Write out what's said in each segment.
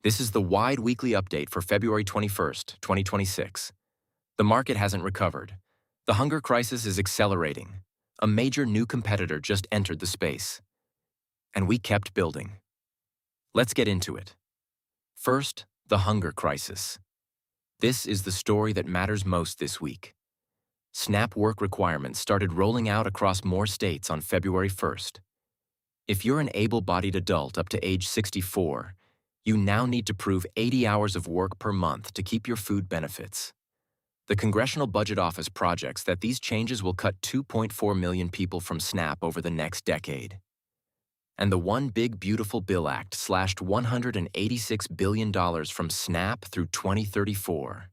This is the wide weekly update for February 21st, 2026. The market hasn't recovered. The hunger crisis is accelerating. A major new competitor just entered the space. And we kept building. Let's get into it. First, the hunger crisis. This is the story that matters most this week. SNAP work requirements started rolling out across more states on February 1st. If you're an able-bodied adult up to age 64, you now need to prove 80 hours of work per month to keep your food benefits. The Congressional Budget Office projects that these changes will cut 2.4 million people from SNAP over the next decade. And the One Big Beautiful Bill Act slashed $186 billion from SNAP through 2034.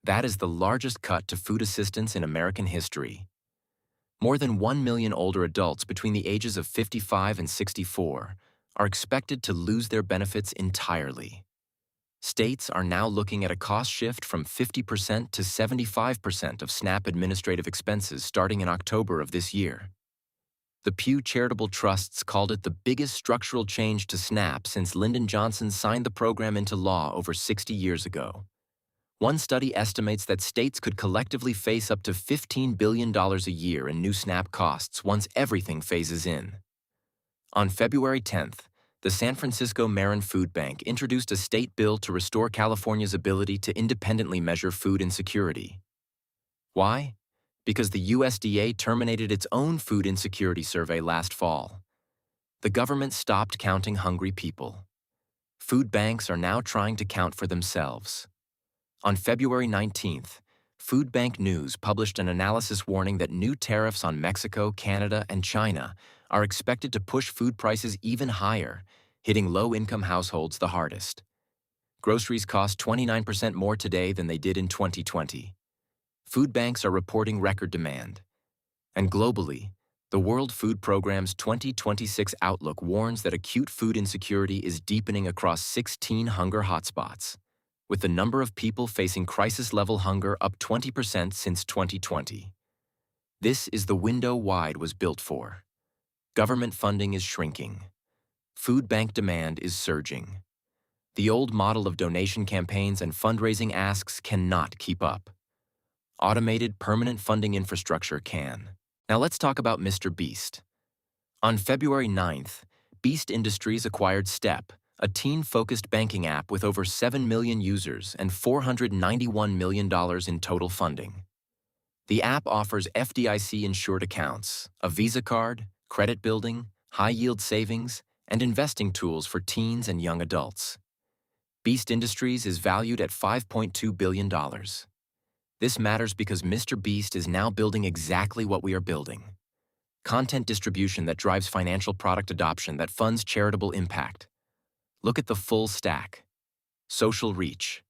That is the largest cut to food assistance in American history. More than 1 million older adults between the ages of 55 and 64 are expected to lose their benefits entirely. States are now looking at a cost shift from 50% to 75% of SNAP administrative expenses starting in October of this year. The Pew Charitable Trusts called it the biggest structural change to SNAP since Lyndon Johnson signed the program into law over 60 years ago. One study estimates that states could collectively face up to $15 billion a year in new SNAP costs once everything phases in. On February 10th, the San Francisco Marin Food Bank introduced a state bill to restore California's ability to independently measure food insecurity. Why? Because the USDA terminated its own food insecurity survey last fall. The government stopped counting hungry people. Food banks are now trying to count for themselves. On February 19th, Food Bank News published an analysis warning that new tariffs on Mexico, Canada, and China are expected to push food prices even higher, hitting low-income households the hardest. Groceries cost 29% more today than they did in 2020. Food banks are reporting record demand. And globally, the World Food Programme's 2026 outlook warns that acute food insecurity is deepening across 16 hunger hotspots, with the number of people facing crisis-level hunger up 20% since 2020. This is the window WIDE was built for. Government funding is shrinking. Food bank demand is surging. The old model of donation campaigns and fundraising asks cannot keep up. Automated permanent funding infrastructure can. Now let's talk about MrBeast. On February 9th, Beast Industries acquired Step, a teen-focused banking app with over 7 million users and $491 million in total funding. The app offers FDIC-insured accounts, a Visa card, credit building, high-yield savings, and investing tools for teens and young adults. Beast Industries is valued at $5.2 billion. This matters because MrBeast is now building exactly what we are building. Content distribution that drives financial product adoption that funds charitable impact. Look at the full stack. Social reach.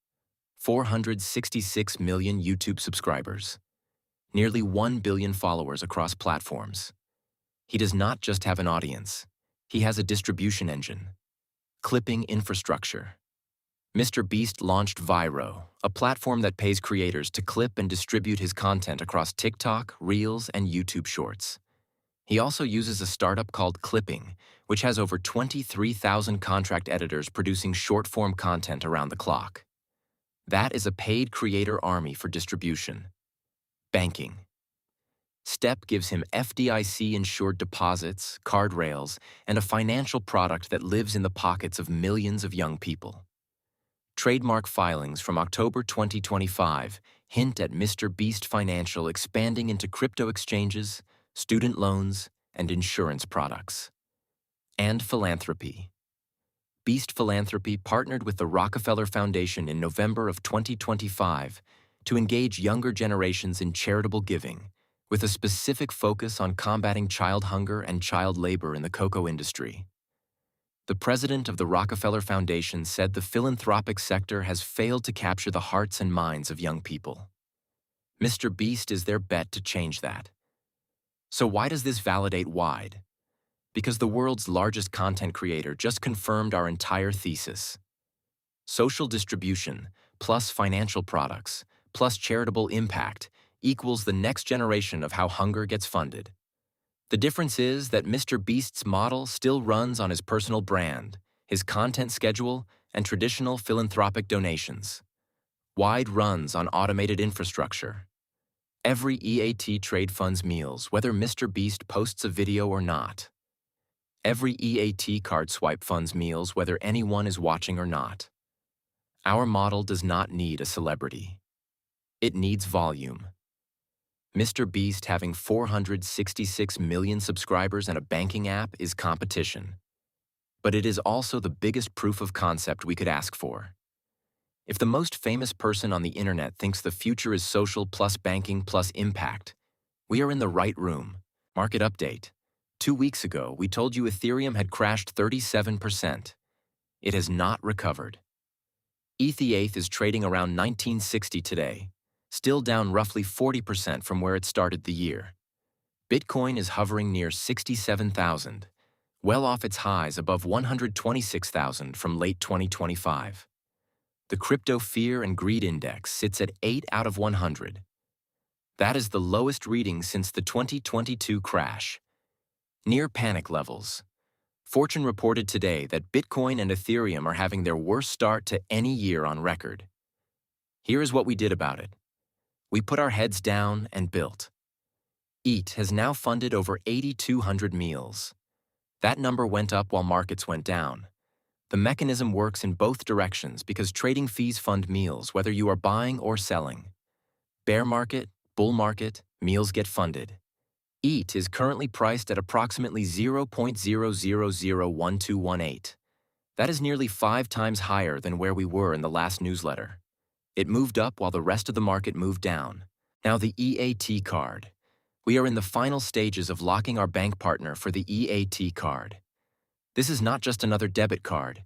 466 million YouTube subscribers. Nearly 1 billion followers across platforms. He does not just have an audience. He has a distribution engine. Clipping infrastructure. MrBeast launched Viro, a platform that pays creators to clip and distribute his content across TikTok, Reels, and YouTube Shorts. He also uses a startup called Clipping, which has over 23,000 contract editors producing short-form content around the clock. That is a paid creator army for distribution. Banking. Step gives him FDIC-insured deposits, card rails, and a financial product that lives in the pockets of millions of young people. Trademark filings from October 2025 hint at MrBeast Financial expanding into crypto exchanges, student loans, and insurance products. And philanthropy. Beast Philanthropy partnered with the Rockefeller Foundation in November of 2025 to engage younger generations in charitable giving, with a specific focus on combating child hunger and child labor in the cocoa industry. The president of the Rockefeller Foundation said the philanthropic sector has failed to capture the hearts and minds of young people. MrBeast is their bet to change that. So why does this validate WIDE? Because the world's largest content creator just confirmed our entire thesis. Social distribution, plus financial products, plus charitable impact, equals the next generation of how hunger gets funded. The difference is that MrBeast's model still runs on his personal brand, his content schedule, and traditional philanthropic donations. Wide runs on automated infrastructure. Every EAT trade funds meals, whether MrBeast posts a video or not. Every EAT card swipe funds meals, whether anyone is watching or not. Our model does not need a celebrity. It needs volume. MrBeast having 466 million subscribers and a banking app is competition. But it is also the biggest proof of concept we could ask for. If the most famous person on the internet thinks the future is social plus banking plus impact, we are in the right room. Market update. 2 weeks ago, we told you Ethereum had crashed 37%. It has not recovered. ETH is trading around 1960 today, still down roughly 40% from where it started the year. Bitcoin is hovering near 67,000, well off its highs above 126,000 from late 2025. The crypto fear and greed index sits at 8 out of 100. That is the lowest reading since the 2022 crash. Near panic levels. Fortune reported today that Bitcoin and Ethereum are having their worst start to any year on record. Here is what we did about it. We put our heads down and built. EAT has now funded over 8,200 meals. That number went up while markets went down. The mechanism works in both directions because trading fees fund meals whether you are buying or selling. Bear market, bull market, meals get funded. EAT is currently priced at approximately 0.00001218. That is nearly 5 times higher than where we were in the last newsletter. It moved up while the rest of the market moved down. Now the EAT card. We are in the final stages of locking our bank partner for the EAT card. This is not just another debit card.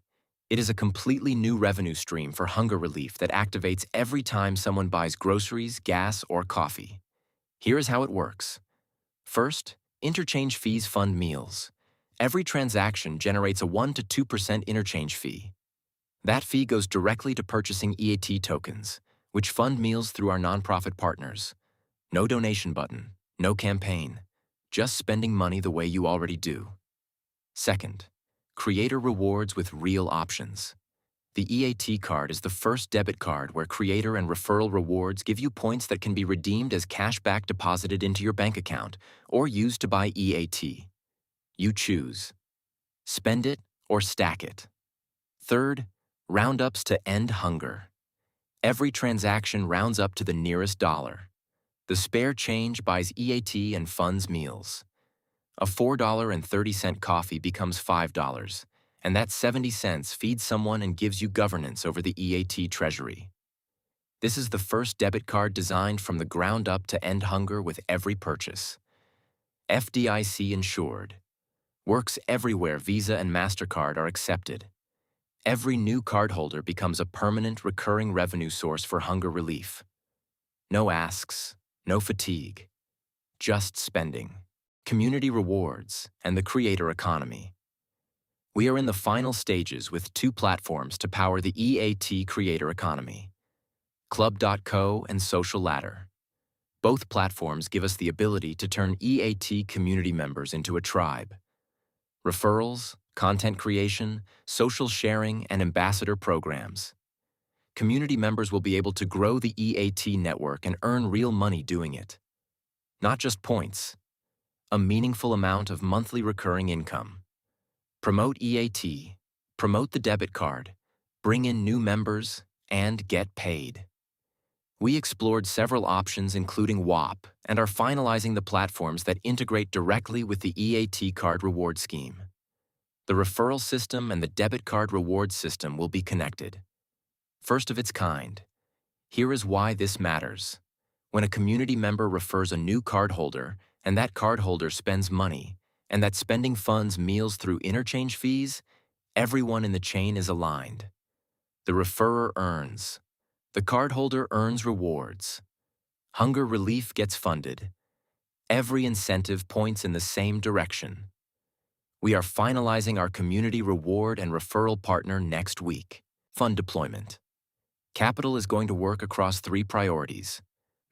It is a completely new revenue stream for hunger relief that activates every time someone buys groceries, gas, or coffee. Here is how it works. First, interchange fees fund meals. Every transaction generates a 1 to 2% interchange fee. That fee goes directly to purchasing EAT tokens, which fund meals through our nonprofit partners. No donation button, no campaign, just spending money the way you already do. Second, creator rewards with real options. The EAT card is the first debit card where creator and referral rewards give you points that can be redeemed as cash back deposited into your bank account or used to buy EAT. You choose. Spend it or stack it. Third, roundups to end hunger. Every transaction rounds up to the nearest dollar. The spare change buys EAT and funds meals. A $4.30 coffee becomes $5, and that 70 cents feeds someone and gives you governance over the EAT treasury. This is the first debit card designed from the ground up to end hunger with every purchase. FDIC insured. Works everywhere Visa and MasterCard are accepted. Every new cardholder becomes a permanent recurring revenue source for hunger relief. No asks, no fatigue, just spending. Community rewards, and the creator economy. We are in the final stages with 2 platforms to power the EAT creator economy, Club.co and Social Ladder. Both platforms give us the ability to turn EAT community members into a tribe. Referrals, content creation, social sharing, and ambassador programs. Community members will be able to grow the EAT network and earn real money doing it. Not just points. A meaningful amount of monthly recurring income. Promote EAT, promote the debit card, bring in new members, and get paid. We explored several options including WAP and are finalizing the platforms that integrate directly with the EAT card reward scheme. The referral system and the debit card reward system will be connected. First of its kind. Here is why this matters. When a community member refers a new cardholder, and that cardholder spends money, and that spending funds meals through interchange fees, everyone in the chain is aligned. The referrer earns. The cardholder earns rewards. Hunger relief gets funded. Every incentive points in the same direction. We are finalizing our community reward and referral partner next week. Fund deployment. Capital is going to work across 3 priorities.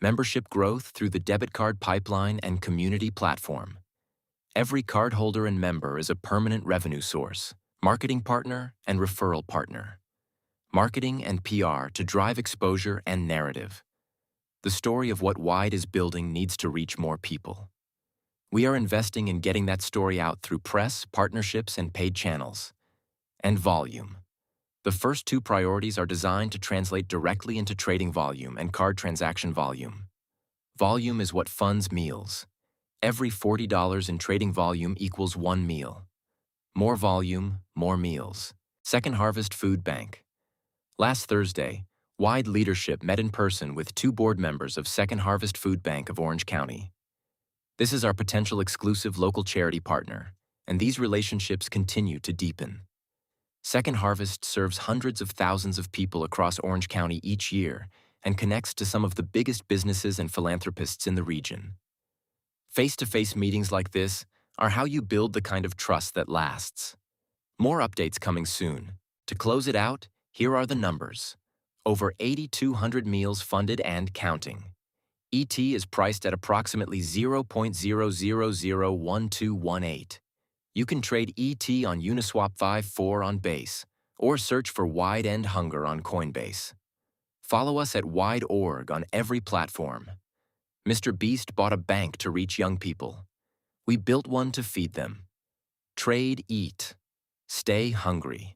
Membership growth through the debit card pipeline and community platform. Every cardholder and member is a permanent revenue source, marketing partner, and referral partner. Marketing and PR to drive exposure and narrative. The story of what Wide is building needs to reach more people. We are investing in getting that story out through press, partnerships, and paid channels. And volume. The first two priorities are designed to translate directly into trading volume and card transaction volume. Volume is what funds meals. Every $40 in trading volume equals one meal. More volume, more meals. Second Harvest Food Bank. Last Thursday, Wide leadership met in person with two board members of Second Harvest Food Bank of Orange County. This is our potential exclusive local charity partner, and these relationships continue to deepen. Second Harvest serves hundreds of thousands of people across Orange County each year and connects to some of the biggest businesses and philanthropists in the region. Face-to-face meetings like this are how you build the kind of trust that lasts. More updates coming soon. To close it out, here are the numbers. Over 8,200 meals funded and counting. ET is priced at approximately 0.00001218. You can trade ET on Uniswap 5.4 on Base, or search for Wide End Hunger on Coinbase. Follow us at Wide.org on every platform. MrBeast bought a bank to reach young people. We built one to feed them. Trade, eat. Stay hungry.